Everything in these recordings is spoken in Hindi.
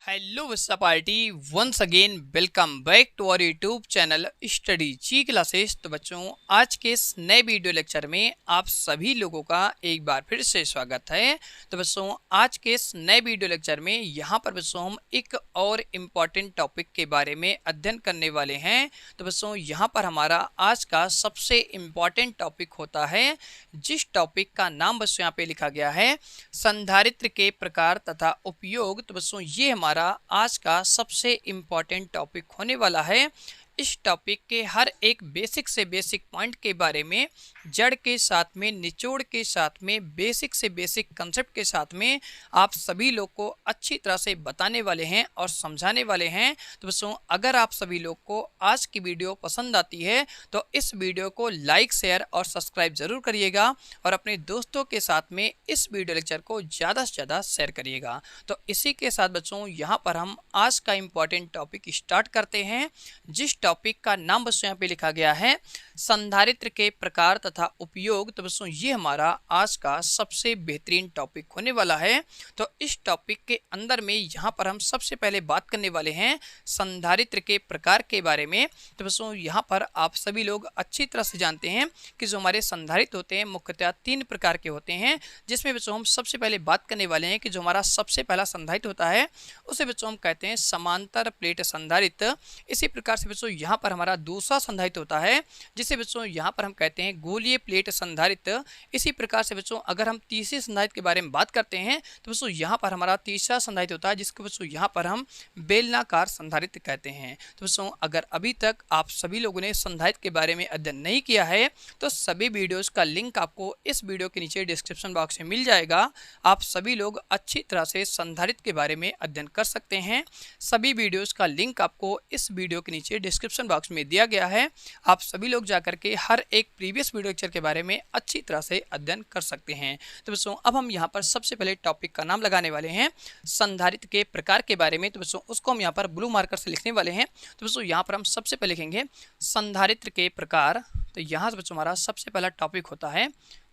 हेलो विस्ता पार्टी once again welcome back to our YouTube channel study G classes. तो बच्चों, आज के इस नए वीडियो लेक्चर में आप सभी लोगों का एक बार फिर से स्वागत है। तो बच्चों, आज के इस नए वीडियो लेक्चर में यहाँ पर बच्चों हम एक और इम्पॉर्टेंट टॉपिक के बारे में अध्ययन करने वाले हैं। तो बच्चों, यहाँ पर हमारा आज का सबसे इम्पॉर्टेंट टॉपिक होता है, जिस टॉपिक का नाम बच्चों यहाँ पे लिखा गया है संधारित्र के प्रकार तथा उपयोग। तो बच्चों, ये हमारा आज का सबसे इम्पॉर्टेंट टॉपिक होने वाला है। इस टॉपिक के हर एक बेसिक से बेसिक पॉइंट के बारे में, जड़ के साथ में, निचोड़ के साथ में, बेसिक से बेसिक कंसेप्ट के साथ में आप सभी लोग को अच्छी तरह से बताने वाले हैं और समझाने वाले हैं। तो बच्चों, अगर आप सभी लोग को आज की वीडियो पसंद आती है तो इस वीडियो को लाइक, शेयर और सब्सक्राइब जरूर करिएगा और अपने दोस्तों के साथ में इस वीडियो लेक्चर को ज़्यादा से ज़्यादा शेयर करिएगा। तो इसी के साथ बच्चों, यहाँ पर हम आज का इम्पॉर्टेंट टॉपिक स्टार्ट करते हैं, जिस टॉपिक का नाम बच्चों यहाँ पे लिखा गया है संधारित्र के प्रकार तथा उपयोग। तो बच्चों, ये हमारा आज का सबसे बेहतरीन टॉपिक होने वाला है। तो इस टॉपिक के अंदर में यहाँ पर हम सबसे पहले बात करने वाले हैं संधारित्र के प्रकार के बारे में। तो बच्चों, यहाँ पर आप सभी लोग अच्छी तरह से जानते हैं कि जो हमारे संधारित्र होते हैं मुख्यतः 3 प्रकार के होते हैं, जिसमें बच्चों हम सबसे पहले बात करने वाले हैं कि जो हमारा सबसे पहला संधारित्र होता है उसे बच्चों हम कहते हैं समांतर प्लेट संधारित्र। इसी प्रकार से बच्चों यहाँ पर हमारा दूसरा संधारित्र होता है जिसे बच्चों यहाँ पर हम कहते हैं गोलीय प्लेट संधारित्र। इसी प्रकार से बच्चों अगर हम तीसरे संधारित्र के बारे में बात करते हैं तो बच्चों यहाँ पर हमारा तीसरा संधारित्र होता है जिसको बच्चों यहाँ पर हम बेलनाकार संधारित्र कहते हैं। तो बच्चों, अगर अभी तक आप सभी लोगों ने संधारित्र के बारे में अध्ययन नहीं किया है तो सभी वीडियोस का लिंक आपको इस वीडियो के नीचे डिस्क्रिप्शन बॉक्स में मिल जाएगा। आप सभी लोग अच्छी तरह से संधारित्र के बारे में अध्ययन कर सकते हैं। सभी वीडियोस का लिंक आपको इस वीडियो के नीचे डिस्क्रिप्शन बॉक्स में दिया गया है। आप सभी लोग जाकर के हर एक प्रीवियस वीडियो लेक्चर के बारे में अच्छी तरह से अध्ययन कर सकते हैं। तो बच्चों, अब हम यहाँ पर सबसे पहले टॉपिक का नाम लगाने वाले हैं संधारित्र के प्रकार के बारे में। तो बच्चों, उसको हम यहाँ पर ब्लू मार्कर से लिखने वाले हैं। तो बच्चों, यहाँ पर हम सबसे पहले लिखेंगे संधारित्र के प्रकार। तो यहाँ से बच्चों हमारा सबसे पहला टॉपिक होता है,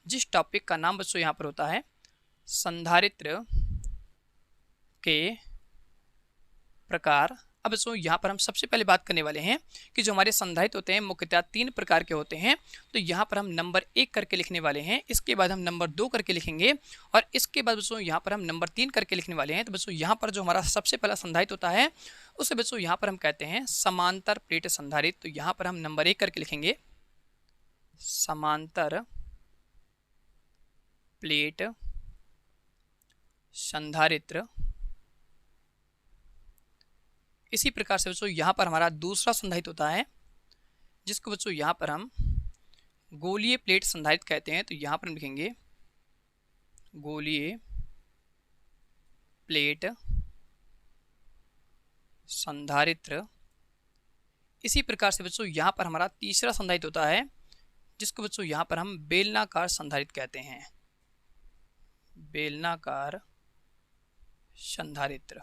जिस टॉपिक का नाम बच्चों यहाँ पर होता है संधारित्र के प्रकार। अब बच्चों, यहाँ पर हम सबसे पहले बात करने वाले हैं कि जो हमारे संधारित्र होते हैं मुख्यतः 3 प्रकार के होते हैं। तो यहाँ पर हम नंबर 1 करके लिखने वाले हैं, इसके बाद हम नंबर 2 करके लिखेंगे और इसके बाद बच्चों यहाँ पर हम नंबर 3 करके लिखने वाले हैं। तो बच्चों, यहाँ पर जो हमारा सबसे पहला संधारित्र होता है उसे बच्चों यहाँ पर हम कहते हैं समांतर प्लेट संधारित्र। तो यहाँ पर हम नंबर 1 करके लिखेंगे समांतर प्लेट संधारित्र। इसी प्रकार से बच्चों यहाँ पर हमारा दूसरा संधारित्र होता है जिसको बच्चों यहाँ पर हम गोलीय प्लेट संधारित्र कहते हैं। तो यहाँ पर हम लिखेंगे गोलीय प्लेट संधारित्र। इसी प्रकार से बच्चों यहाँ पर हमारा तीसरा संधारित्र होता है जिसको बच्चों यहाँ पर हम बेलनाकार संधारित्र कहते हैं, बेलनाकार संधारित्र।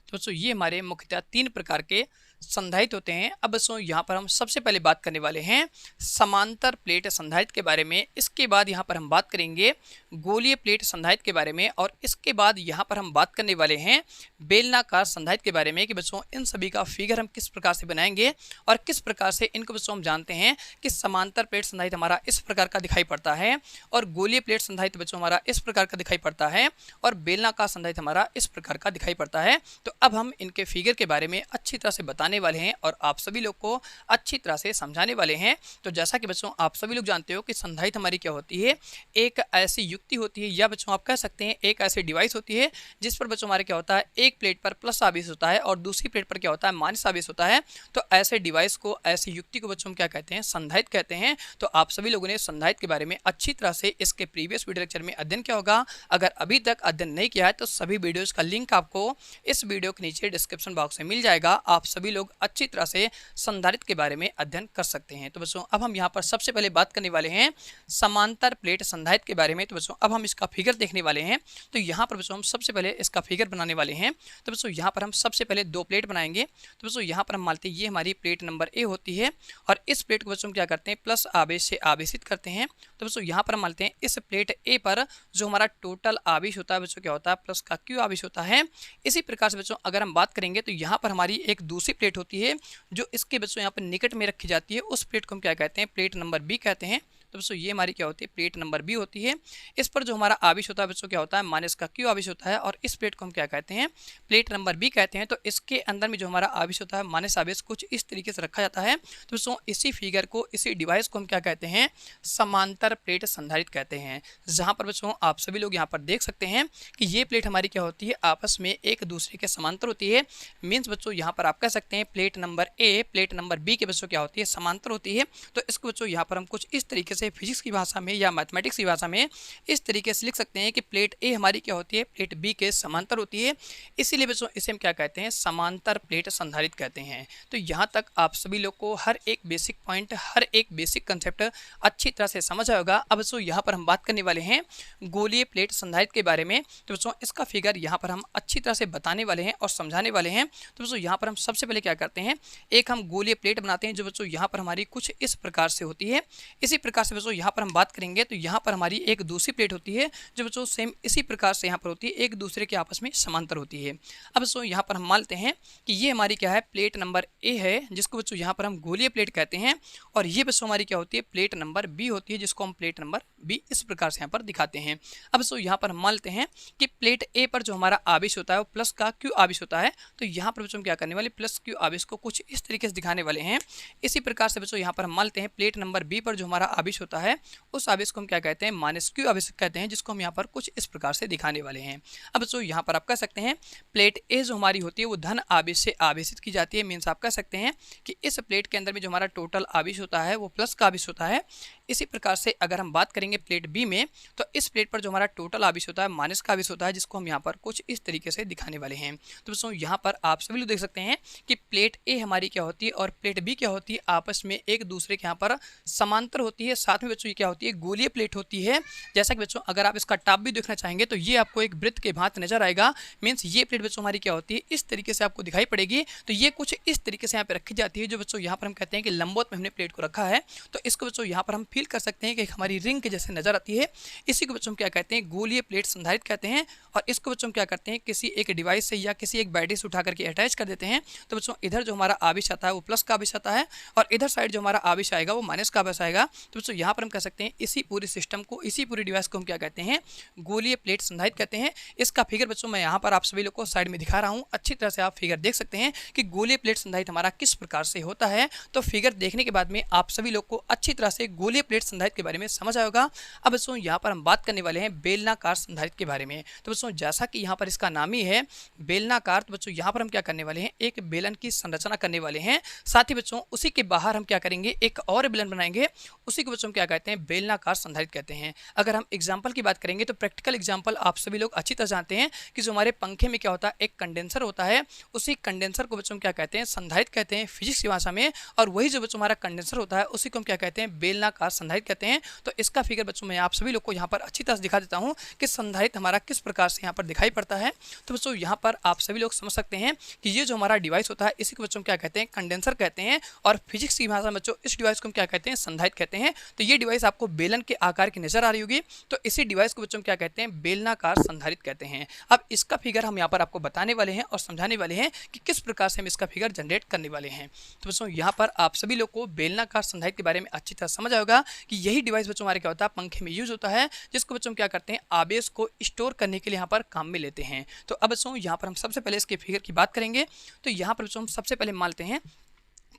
तो बच्चों, ये हमारे मुख्यतः 3 प्रकार के संधारित्र होते हैं। अब बच्चों यहाँ पर हम सबसे पहले बात करने वाले हैं समांतर प्लेट संधारित्र के बारे में। इसके बाद यहाँ पर हम बात करेंगे गोलीय प्लेट संधारित्र के बारे में और इसके बाद यहाँ पर हम बात करने वाले हैं बेलनाकार संधारित्र के बारे में कि बच्चों इन सभी का फिगर हम किस प्रकार से बनाएंगे और किस प्रकार से इनको बच्चों हम जानते हैं कि समांतर प्लेट संधारित्र हमारा इस प्रकार का दिखाई पड़ता है और गोलीय प्लेट संधारित्र बच्चों हमारा इस प्रकार का दिखाई पड़ता है और बेलनाकार संधारित्र हमारा इस प्रकार का दिखाई पड़ता है। तो अब हम इनके फिगर के बारे में अच्छी तरह से बताने वाले हैं और आप सभी लोग को अच्छी तरह से समझाने वाले हैं। तो जैसा कि बच्चों आप सभी लोग जानते हो कि संधारित्र हमारी क्या होती है, एक ऐसी युक्ति होती है या बच्चों आप कह सकते हैं एक ऐसी डिवाइस होती है जिस पर बच्चों हमारे क्या होता है एक प्लेट पर प्लस आवेश होता है और दूसरी प्लेट पर क्या होता है माइनस आवेश होता है। तो ऐसे डिवाइस को, ऐसी युक्ति को बच्चों हम क्या कहते हैं, संधारित्र कहते हैं। तो आप सभी लोगों ने संधारित्र के बारे में अच्छी तरह से इसके प्रीवियस वीडियो लेक्चर में अध्ययन किया होगा। अगर अभी तक अध्ययन नहीं किया है तो सभी वीडियोज का लिंक आपको इस वीडियो के नीचे डिस्क्रिप्शन बॉक्स में मिल जाएगा। आप सभी लोग अच्छी तरह से संधारित्र के बारे में अध्ययन कर सकते हैं। तो बच्चों अब हम यहाँ पर सबसे पहले बात करने वाले हैं समांतर प्लेट संधारित्र के बारे में। तो बच्चों अब हम इसका फिगर देखने वाले हैं। तो यहाँ पर बच्चों हम सबसे पहले इसका फिगर बनाने वाले हैं। तो बच्चों यहाँ पर हम सबसे पहले 2 प्लेट बनाएंगे। तो बच्चों यहाँ पर हम मानते हैं ये हमारी प्लेट नंबर ए होती है और इस प्लेट को बच्चों हम क्या करते हैं प्लस आवेश से आवेशित करते हैं। तो बच्चों यहाँ पर हम मानते हैं इस प्लेट ए पर जो हमारा टोटल आवेश होता है बच्चों क्या होता है प्लस का क्यू आवेश होता है। इसी प्रकार से बच्चों अगर हम बात करेंगे तो यहाँ पर हमारी एक दूसरी प्लेट होती है जो इसके बच्चों यहाँ पर निकट में रखी जाती है। उस प्लेट को हम क्या कहते हैं प्लेट नंबर बी कहते हैं। तो बच्चों ये हमारी क्या होती है प्लेट नंबर बी होती है। इस पर जो हमारा आवेश होता है बच्चों क्या होता है माइनस का क्यू आवेश होता है और इस प्लेट को हम क्या कहते हैं प्लेट नंबर बी कहते हैं। तो इसके अंदर में जो हमारा आवेश होता है माइनस आवेश कुछ इस तरीके से रखा जाता है। तो बच्चों इसी फिगर को इसी डिवाइस को हम क्या कहते हैं समांतर प्लेट संधारित्र कहते हैं। जहाँ पर बच्चों आप सभी लोग यहाँ पर देख सकते हैं कि ये प्लेट हमारी क्या होती है आपस में एक दूसरे के समांतर होती है। मीन्स बच्चों यहाँ पर आप कह सकते हैं plate number A plate number B के बच्चों क्या होती है समांतर होती है। तो इसको बच्चों यहाँ पर हम कुछ इस तरीके से फिजिक्स की भाषा में या मैथमेटिक्स की भाषा में इस तरीके से लिख सकते हैं कि प्लेट ए हमारी क्या होती है प्लेट बी के समांतर होती है। इसीलिए बच्चों इसे हम क्या कहते हैं समांतर प्लेट संधारित्र कहते हैं। तो यहाँ तक आप सभी लोग को हर एक बेसिक पॉइंट हर एक बेसिक कंसेप्ट अच्छी तरह से समझ आएगा। अब बच्चों यहाँ पर हम बात करने वाले हैं गोलीय प्लेट संधारित्र के बारे में। तो बच्चों इसका फिगर यहाँ पर हम अच्छी तरह से बताने वाले हैं और समझाने वाले हैं। तो बच्चों यहाँ पर हम सबसे पहले क्या करते हैं एक हम गोलीय प्लेट बनाते हैं जो बच्चों यहाँ पर हमारी कुछ इस प्रकार से होती है। इसी प्रकार से बच्चों यहाँ पर हम बात करेंगे तो यहाँ पर हमारी एक दूसरी प्लेट होती है जो बच्चों सेम इसी प्रकार से यहाँ पर होती है एक दूसरे के आपस में समांतर होती है। अब बच्चों यहाँ पर हम मानते हैं कि ये हमारी क्या है प्लेट नंबर ए है जिसको बच्चों यहाँ पर हम गोलीय प्लेट कहते हैं और ये बच्चों हमारी क्या होती है प्लेट नंबर बी होती है जिसको हम प्लेट नंबर बी इस प्रकार से यहाँ पर दिखाते हैं। अब बच्चों यहाँ पर हम मानते हैं कि प्लेट ए पर जो हमारा आवेश होता है वो प्लस का क्यू आवेश होता है। तो यहाँ पर बच्चों हम क्या करने वाले प्लस क्यू आवेश को कुछ इस तरीके से दिखाने वाले हैं। इसी प्रकार से बच्चों यहाँ पर हम मानते हैं प्लेट नंबर बी पर जो हमारा आवेश होता है उस आवेश को हम क्या कहते हैं माइनस क्यू आवेश कहते हैं जिसको हम यहाँ पर कुछ इस प्रकार से दिखाने वाले हैं। अब बच्चों यहाँ पर आप कह सकते हैं प्लेट ए जो हमारी होती है वो धन आवेश से आवेशित की जाती है। मीन्स आप कह सकते हैं कि इस प्लेट के अंदर में जो हमारा टोटल आवेश होता है वो प्लस का आवेश होता है। इसी प्रकार से अगर हम बात करेंगे प्लेट बी में तो इस प्लेट पर जो हमारा टोटल आवेश होता है माइनस का आवेश होता है जिसको हम यहाँ पर कुछ इस तरीके से दिखाने वाले हैं। तो दोस्तों यहाँ पर आप सभी लोग देख सकते हैं कि प्लेट ए हमारी क्या होती है और प्लेट बी क्या होती है आपस में एक दूसरे के यहाँ पर समांतर होती है। साथ में बच्चों ये क्या होती है गोलीय प्लेट होती है। जैसा कि बच्चों अगर आप इसका टॉप भी देखना चाहेंगे तो ये आपको एक वृत्त के भांति नजर आएगा। मीन्स ये प्लेट बच्चों हमारी क्या होती है इस तरीके से आपको दिखाई पड़ेगी। तो ये कुछ इस तरीके से यहाँ पे रखी जाती है जो बच्चों यहाँ पर हम कहते हैं कि लंबवत में हमने प्लेट को रखा है। तो इसको बच्चों यहाँ पर हम फील कर सकते हैं कि हमारी रिंग के जैसे नजर आती है। इसी को बच्चों हम क्या कहते हैं गोलीय प्लेट संधारित्र कहते हैं। और इसको बच्चों हम क्या करते हैं किसी एक डिवाइस से या किसी एक बैटरी से उठा करके अटैच कर देते हैं। तो बच्चों इधर जो हमारा आवेश आता है वो प्लस का आवेश आता है और इधर साइड जो हमारा आवेश आएगा वो माइनस का आवेश आएगा। तो बच्चों यहाँ पर हम कह सकते हैं इसी पूरी सिस्टम को इसी पूरी डिवाइस को हम क्या कहते हैं गोलीय प्लेट संधारित्र कहते हैं। इसका फिगर बच्चों मैं यहाँ पर आप सभी लोग को साइड में दिखा रहा हूँ। अच्छी तरह से आप फिगर देख सकते हैं कि गोलीय प्लेट संधारित्र हमारा किस प्रकार से होता है। तो फिगर देखने के बाद में आप सभी लोग को अच्छी तरह से गोलीय प्लेट संधारित्र के बारे में समझ आएगा। अब बच्चों यहाँ पर हम बात करने वाले हैं बेलनाकार संधारित्र के बारे में। तो बच्चों जैसा कि यहाँ पर इसका नाम ही है बेलनाकार, तो बच्चों यहाँ पर हम क्या करने वाले हैं एक बेलन की संरचना करने वाले हैं। साथ ही बच्चों उसी के बाहर हम क्या करेंगे एक और बेलन बनाएंगे। उसी को बच्चों हम क्या कहते हैं बेलनाकार संधारित्र कहते हैं। अगर हम एग्जाम्पल की बात करेंगे तो प्रैक्टिकल एग्जाम्पल आप सभी लोग अच्छी तरह जानते हैं कि जो हमारे पंखे में क्या होता है एक कंडेंसर होता है। उसी कंडेंसर को बच्चों क्या कहते हैं संधारित्र कहते हैं फिजिक्स की भाषा में। और वही जो बच्चों हमारा कंडेंसर होता है उसी को हम क्या कहते हैं बेलनाकार संधारित्र कहते हैं। तो इसका फिगर बच्चों मैं आप सभी लोग को यहाँ पर अच्छी तरह से दिखा देता हूँ कि संधारित्र हमारा किस प्रकार से यहाँ पर दिखाई पड़ता है। तो बच्चों यहाँ पर आप सभी लोग समझ सकते हैं कि ये जो हमारा डिवाइस होता है इसी को बच्चों क्या कहते हैं कंडेंसर कहते हैं। और फिजिक्स की भाषा में बच्चों इस डिवाइस को हम क्या कहते हैं संधारित्र कहते हैं। तो ये डिवाइस आपको बेलन के आकार की नजर आ रही होगी। तो इसी डिवाइस को बच्चों क्या कहते हैं बेलनाकार संधारित्र कहते हैं। अब इसका फिगर हम यहाँ पर आपको बताने वाले हैं और समझाने वाले हैं कि किस प्रकार से हम इसका फिगर जनरेट करने वाले हैं। तो बच्चों यहाँ पर आप सभी लोग को बेलनाकार संधारित्र के बारे में अच्छी तरह समझ आएगा कि यही डिवाइस बच्चों हमारे क्या होता है पंखे में यूज होता है जिसको बच्चों क्या करते हैं आवेश को स्टोर करने के लिए यहाँ पर काम में लेते हैं। तो अब बच्चों यहाँ पर हम सबसे पहले इसके फिगर की बात करेंगे। तो यहाँ पर बच्चों हम सबसे पहले मानते हैं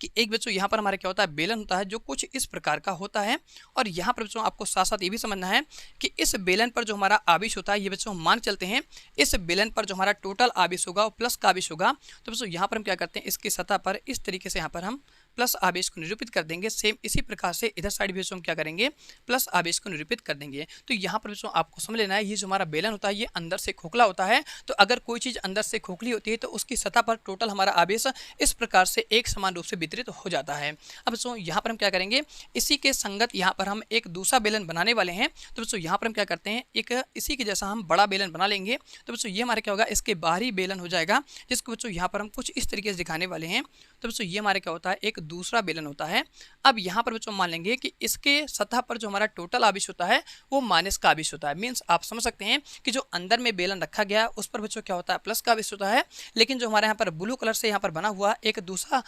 कि एक बच्चों यहाँ पर हमारा क्या होता है बेलन होता है जो कुछ इस प्रकार का होता है। और यहाँ पर बच्चों आपको साथ साथ ये भी समझना है कि इस बेलन पर जो हमारा आवेश होता है ये बच्चों हम मान चलते हैं इस बेलन पर जो हमारा टोटल आवेश होगा वो प्लस का आवेश होगा। तो बच्चों यहाँ पर हम क्या करते हैं इसकी सतह पर इस तरीके से यहाँ पर हम प्लस आवेश को निरूपित कर देंगे। सेम इसी प्रकार से इधर साइड भी बच्चों हम क्या करेंगे, प्लस आवेश को निरूपित कर देंगे। तो यहाँ पर बच्चों आपको समझ लेना है, ये जो हमारा बेलन होता है ये अंदर से खोखला होता है। तो अगर कोई चीज़ अंदर से खोखली होती है तो उसकी सतह पर टोटल हमारा आवेश इस प्रकार से एक समान रूप से वितरित हो जाता है। अब बच्चों यहाँ पर हम क्या करेंगे, इसी के संगत यहाँ पर हम एक दूसरा बेलन बनाने वाले हैं। तो बच्चों यहाँ पर हम क्या करते हैं, एक इसी के जैसा हम बड़ा बेलन बना लेंगे। तो बच्चों ये हमारा क्या होगा, इसके बाहरी बेलन हो जाएगा, जिसको बच्चों यहाँ पर हम कुछ इस तरीके से दिखाने वाले हैं। तो बच्चों ये हमारे क्या होता है, एक दूसरा बेलन होता है। अब यहाँ पर बच्चों मान लेंगे कि इसके सतह पर जो हमारा टोटल आवेश होता है वो माइनस का आवेश होता है। मीन्स आप समझ सकते हैं कि जो अंदर में बेलन रखा गया है उस पर बच्चों क्या होता है, प्लस का आवेश होता है। लेकिन जो हमारे यहाँ पर ब्लू कलर से यहाँ पर बना हुआ एक दूसरा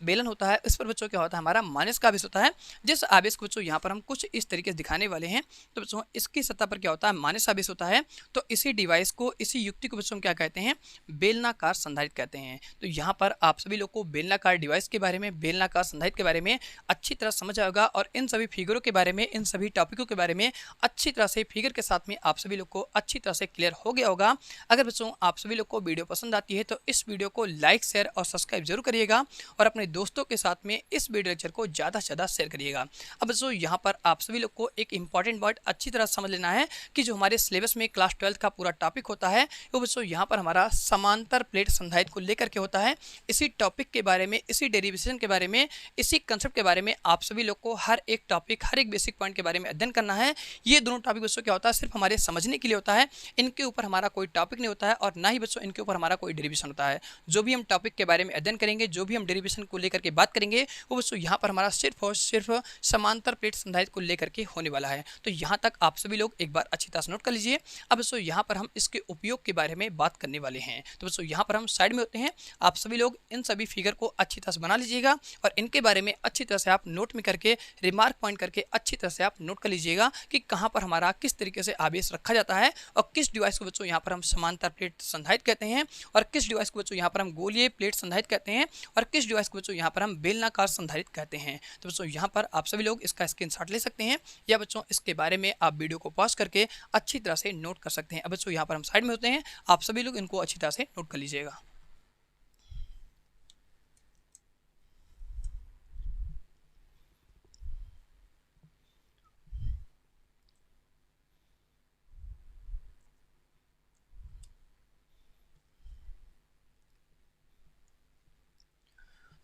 बेलन होता है, इस पर बच्चों क्या होता है, हमारा माइनस का आवेश होता है। जिस आवेश को बच्चों यहाँ पर हम कुछ इस तरीके से दिखाने वाले हैं। तो बच्चों इसकी सतह पर क्या होता है, माइनस आवेश होता है। तो इसी डिवाइस को, इसी युक्ति को बच्चों क्या कहते हैं, बेलनाकार संधारित्र कहते हैं। तो यहाँ पर आप सभी लोग को बेलनाकार डिवाइस के बारे में, बेलनाकार संधारित्र के बारे में अच्छी तरह समझ आएगा और इन सभी फिगरों के बारे में, इन सभी टॉपिकों के बारे में अच्छी तरह से फिगर के साथ में आप सभी लोग को अच्छी तरह से क्लियर हो गया होगा। अगर बच्चों आप सभी लोग को वीडियो पसंद आती है तो इस वीडियो को लाइक, शेयर और सब्सक्राइब जरूर करिएगा और अपने दोस्तों के साथ में इस वीडियो लेक्चर को ज़्यादा से ज़्यादा शेयर करिएगा। अब बच्चों यहाँ पर आप सभी लोग को एक इंपॉर्टेंट वर्ड अच्छी तरह समझ लेना है कि जो हमारे सिलेबस में क्लास 12 का पूरा टॉपिक होता है वो बच्चों यहाँ पर हमारा समांतर प्लेट संधारित्र को लेकर के होता है। इसी टॉपिक के बारे में, इसी डेरिवेशन के बारे में, इसी कंसेप्ट के बारे में आप सभी लोग को हर एक टॉपिक, हर एक बेसिक पॉइंट के बारे में अध्ययन करना है। ये दोनों टॉपिक बच्चों क्या होता है, सिर्फ हमारे समझने के लिए होता है। इनके ऊपर हमारा कोई टॉपिक नहीं होता है और ना ही बच्चों इनके ऊपर हमारा कोई डेरिवेशन होता है। जो भी हम टॉपिक के बारे में अध्ययन करेंगे, जो भी हम डेरिवेशन को लेकर के बात करेंगे, वो बच्चों यहाँ पर हमारा सिर्फ और सिर्फ समांतर प्लेट संधारित्र को लेकर के होने वाला है। तो यहाँ तक आप सभी लोग एक बार अच्छी तरह से नोट कर लीजिए। अब बच्चों यहाँ पर हम इसके उपयोग के बारे में बात करने वाले हैं। तो बच्चों यहाँ पर हम साइड में होते हैं, आप सभी लोग इन सभी फिगर को अच्छी तरह से बना लीजिएगा और इनके बारे में अच्छी तरह से आप नोट में करके, रिमार्क पॉइंट करके अच्छी तरह से आप नोट कर लीजिएगा कि कहाँ पर हमारा किस तरीके से आवेश रखा जाता है और किस डिवाइस को बच्चों यहाँ पर हम समांतर प्लेट संधारित्र कहते हैं और किस डिवाइस को बच्चों यहाँ पर हम गोलीय प्लेट संधारित्र कहते हैं और किस डिवाइस को बच्चों यहाँ पर हम बेलनाकार संधारित्र कहते हैं। तो बच्चों यहाँ पर आप सभी लोग इसका स्क्रीनशॉट ले सकते हैं या बच्चों इसके बारे में आप वीडियो को पॉज करके अच्छी तरह से नोट कर सकते हैं। अब बच्चों यहाँ पर हम साइड में होते हैं, आप सभी लोग इनको अच्छी तरह से नोट कर लीजिएगा।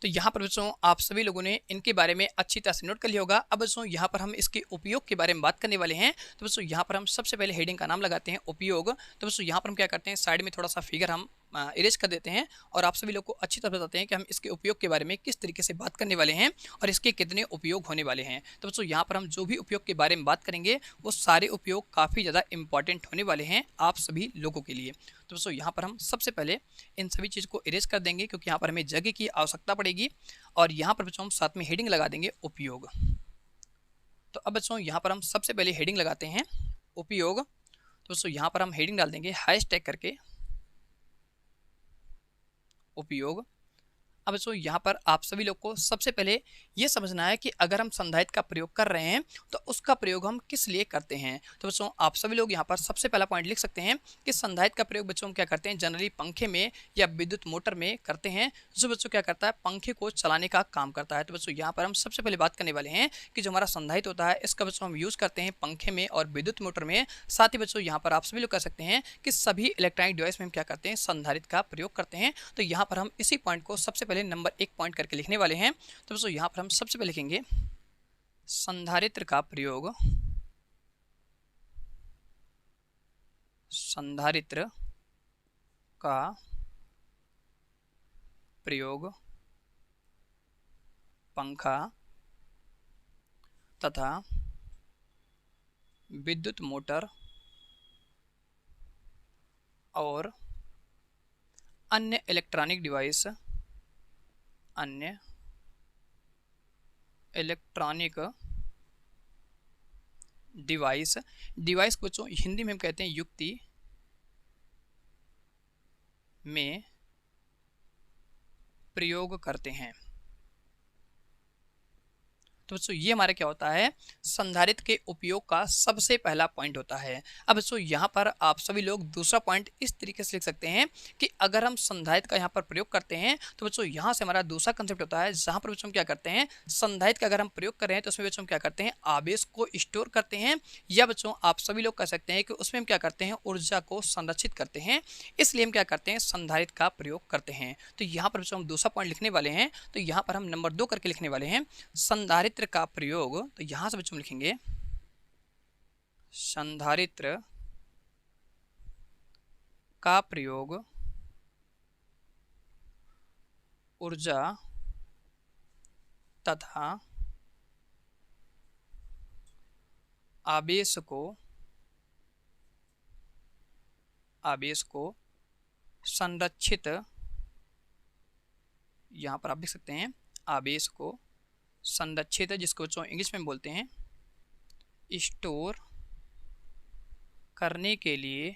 तो यहाँ पर बच्चों आप सभी लोगों ने इनके बारे में अच्छी तरह से नोट कर लिया होगा। अब बच्चों यहाँ पर हम इसके उपयोग के बारे में बात करने वाले हैं। तो बच्चों यहाँ पर हम सबसे पहले हेडिंग का नाम लगाते हैं उपयोग। तो बच्चों यहाँ पर हम क्या करते हैं, साइड में थोड़ा सा फिगर हम इरेज कर देते हैं और आप सभी लोग को अच्छी तरह बताते हैं कि हम इसके उपयोग के बारे में किस तरीके से बात करने वाले हैं और इसके कितने उपयोग होने वाले हैं। तो बच्चों यहाँ पर हम जो भी उपयोग के बारे में बात करेंगे वो सारे उपयोग काफ़ी ज़्यादा इंपॉर्टेंट होने वाले हैं आप सभी लोगों के लिए। तो बच्चों यहाँ पर हम सबसे पहले इन सभी चीज़ को इरेज कर देंगे क्योंकि यहाँ पर हमें जगह की आवश्यकता पड़ेगी और यहाँ पर बच्चों हम साथ में हेडिंग लगा देंगे उपयोग। तो अब बच्चों यहाँ पर हम सबसे पहले हेडिंग लगाते हैं उपयोग। तो बच्चों यहाँ पर हम हेडिंग डाल देंगे हैशटैग करके उपयोग। अब बच्चों यहाँ पर आप सभी लोग को सबसे पहले ये समझना है कि अगर हम संधारित्र का प्रयोग कर रहे हैं तो उसका प्रयोग हम किस लिए करते हैं। तो बच्चों आप सभी लोग यहाँ पर सबसे पहला पॉइंट लिख सकते हैं कि संधारित्र का प्रयोग बच्चों हम क्या करते हैं, जनरली पंखे में या विद्युत मोटर में करते हैं, जो बच्चों क्या करता है, पंखे को चलाने का काम करता है। तो बच्चों यहाँ पर हम सबसे पहले बात करने वाले हैं कि जो हमारा संधारित्र होता है इसका बच्चों हम यूज़ करते हैं पंखे में और विद्युत मोटर में। साथ ही बच्चों यहाँ पर आप सभी लोग कह सकते हैं कि सभी इलेक्ट्रॉनिक डिवाइस में हम क्या करते हैं, संधारित्र का प्रयोग करते हैं। तो यहाँ पर हम इसी पॉइंट को सबसे पहले नंबर एक पॉइंट करके लिखने वाले हैं। तो दोस्तों यहाँ पर हम सबसे पहले लिखेंगे संधारित्र का प्रयोग, संधारित्र का प्रयोग पंखा तथा विद्युत मोटर और अन्य इलेक्ट्रॉनिक डिवाइस, अन्य इलेक्ट्रॉनिक डिवाइस, डिवाइस को बच्चों हिंदी में हम कहते हैं युक्ति में प्रयोग करते हैं। तो बच्चों ये हमारा क्या होता है, संधारित्र के उपयोग का सबसे पहला पॉइंट होता है। अब बच्चों यहाँ पर आप सभी लोग दूसरा पॉइंट इस तरीके से लिख सकते हैं कि अगर हम संधारित्र का यहाँ पर प्रयोग करते हैं तो बच्चों यहाँ से हमारा दूसरा कंसेप्ट होता है, जहाँ पर बच्चों हम क्या करते हैं, संधारित्र का अगर हम प्रयोग कर रहे हैं तो उसमें बच्चों हम क्या करते हैं, आवेश को स्टोर करते हैं, या बच्चों आप सभी लोग कह सकते हैं कि उसमें हम क्या करते हैं, ऊर्जा को संरक्षित करते हैं। इसलिए हम क्या करते हैं, संधारित्र का प्रयोग करते हैं। तो यहाँ पर बच्चों हम दूसरा पॉइंट लिखने वाले हैं, तो यहाँ पर हम नंबर 2 करके लिखने वाले हैं, संधारित्र का प्रयोग। तो यहाँ से बच्चों लिखेंगे संधारित्र का प्रयोग ऊर्जा तथा आवेश को संरक्षित, यहाँ पर आप लिख सकते हैं आवेश को संरक्षित, जिसको बच्चों इंग्लिश में बोलते हैं स्टोर करने के लिए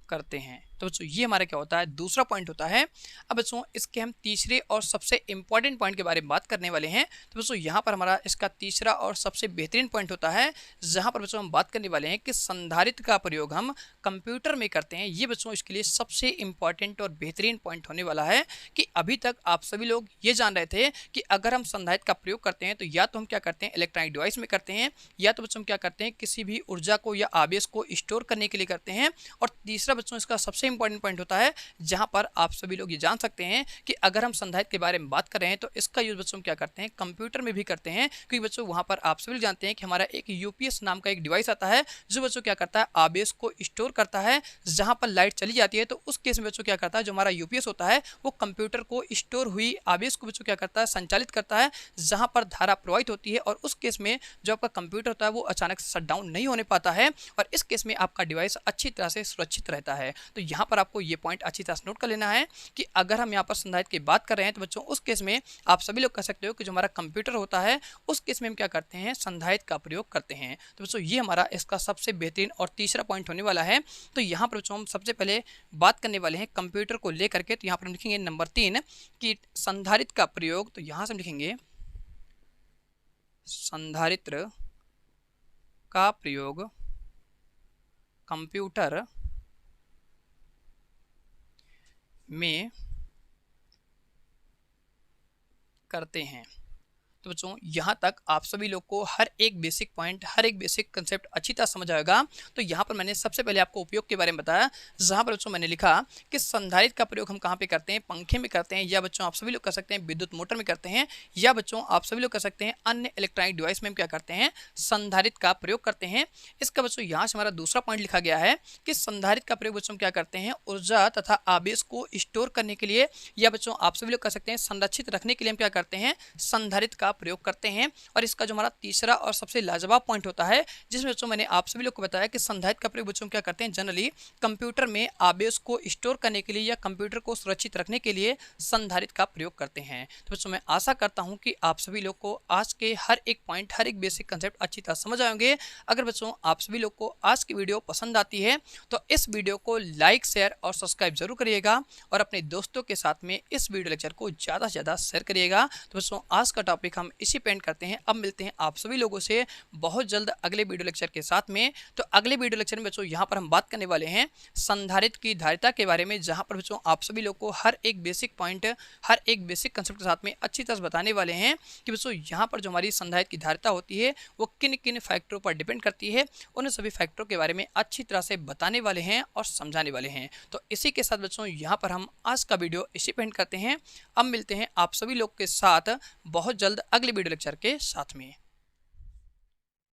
करते हैं। तो बच्चों ये हमारा क्या होता है, दूसरा पॉइंट होता है। अब बच्चों इसके हम तीसरे और सबसे इंपॉर्टेंट पॉइंट के बारे में बात करने वाले हैं। तो बच्चों यहाँ पर हमारा इसका तीसरा और सबसे बेहतरीन पॉइंट होता है, जहाँ पर बच्चों हम बात करने वाले हैं कि संधारित्र का प्रयोग हम कंप्यूटर में करते हैं। ये बच्चों इसके लिए सबसे इंपॉर्टेंट और बेहतरीन पॉइंट होने वाला है कि अभी तक आप सभी लोग ये जान रहे थे कि अगर हम संधारित्र का प्रयोग करते हैं तो या तो हम क्या करते हैं, इलेक्ट्रॉनिक डिवाइस में करते हैं, या तो बच्चों हम क्या करते हैं, किसी भी ऊर्जा को या आवेश को स्टोर करने के लिए करते हैं। और तीसरा बच्चों इसका सबसे इंपॉर्टेंट पॉइंट होता है, जहां पर आप सभी लोग ये जान सकते हैं कि अगर हम संधारित्र के बारे में बात कर रहे हैं तो इसका यूज बच्चों क्या करते हैं, कंप्यूटर में भी करते हैं। क्योंकि बच्चों वहां पर आप सभी लोग जानते हैं कि हमारा एक यूपीएस नाम का एक डिवाइस आता है जो बच्चों क्या करता है, आवेश को स्टोर करता है। जहां पर लाइट चली जाती है तो उस केस में बच्चों क्या करता है, जो हमारा यूपीएस होता है वो कंप्यूटर को स्टोर हुई आवेश को बच्चों क्या करता है, संचालित करता है, जहां पर धारा प्रवाहित होती है। और उस केस में जो आपका कंप्यूटर होता है वो अचानक से शट डाउन नहीं होने पाता है, और इस केस में आपका डिवाइस अच्छी तरह से सुरक्षित रहता है। तो यहाँ पर आपको ये पॉइंट अच्छी तरह से नोट कर लेना है कि अगर हम यहाँ पर संधारित्र की बात कर रहे हैं तो बच्चों उस केस में आप सभी लोग कह सकते हो कि जो हमारा कंप्यूटर होता है उस केस में हम क्या करते हैं, संधारित्र का प्रयोग करते हैं। तो बच्चों ये हमारा इसका सबसे बेहतरीन और तीसरा पॉइंट होने वाला है। तो यहाँ पर बच्चों हम सबसे पहले बात करने वाले हैं कंप्यूटर को लेकर के। तो यहाँ पर हम लिखेंगे नंबर 3 कि संधारित्र का प्रयोग। तो यहाँ से हम लिखेंगे संधारित्र का प्रयोग कंप्यूटर में करते हैं। तो बच्चों यहाँ तक आप सभी लोग को हर एक बेसिक पॉइंट, हर एक बेसिक कंसेप्ट अच्छी तरह समझ आएगा। तो यहाँ पर मैंने सबसे पहले आपको उपयोग के बारे में बताया, जहाँ पर बच्चों मैंने लिखा कि संधारित्र का प्रयोग हम कहाँ पे करते हैं, पंखे में करते हैं, या बच्चों आप सभी लोग कर सकते हैं विद्युत मोटर में करते हैं, या बच्चों आप सभी लोग कर सकते हैं अन्य इलेक्ट्रॉनिक डिवाइस में हम क्या करते हैं, संधारित्र का प्रयोग करते हैं। इसका बच्चों यहाँ से हमारा दूसरा पॉइंट लिखा गया है कि संधारित्र का प्रयोग बच्चों क्या करते हैं, ऊर्जा तथा आवेश को स्टोर करने के लिए, या बच्चों आप सभी लोग कर सकते हैं संरक्षित रखने के लिए हम क्या करते हैं, संधारित्र का प्रयोग करते हैं। और इसका जो हमारा तीसरा और सबसे लाजवाब पॉइंट होता है, जिसमें बच्चों मैंने आप सभी लोग को बताया कि संधारित्र का प्रयोग बच्चों क्या करते हैं, जनरली कंप्यूटर में आवेश को स्टोर करने के लिए या कंप्यूटर को सुरक्षित रखने के लिए संधारित्र का प्रयोग करते हैं। तो बच्चों मैं आशा करता हूं कि आप सभी लोग को आज के हर एक पॉइंट, हर एक बेसिक कंसेप्ट अच्छी तरह समझ आएंगे। अगर बच्चों आप सभी लोग को आज की वीडियो पसंद आती है तो इस वीडियो को लाइक, शेयर और सब्सक्राइब जरूर करिएगा, और अपने दोस्तों के साथ में इस वीडियो लेक्चर को ज़्यादा से ज़्यादा शेयर करिएगा। तो बच्चों आज का टॉपिक हम इसी पे एंड करते हैं। अब मिलते हैं आप सभी लोगों से बहुत जल्द अगले वीडियो लेक्चर के साथ में। तो अगले वीडियो लेक्चर में बच्चों यहाँ पर हम बात करने वाले हैं संधारित्र की धारिता के बारे में, जहाँ पर बच्चों आप सभी लोग को हर एक बेसिक पॉइंट, हर एक बेसिक कंसेप्ट के साथ में अच्छी तरह से बताने वाले हैं कि बच्चों यहाँ पर जो हमारी संधारित्र की धारिता होती है वो किन किन फैक्टरों पर डिपेंड करती है। उन सभी फैक्टरों के बारे में अच्छी तरह से बताने वाले हैं और समझाने वाले हैं। तो इसी के साथ बच्चों यहाँ पर हम आज का वीडियो इसी पे एंड करते हैं। अब मिलते हैं आप सभी लोग के साथ बहुत जल्द अगले वीडियो लेक्चर के साथ में।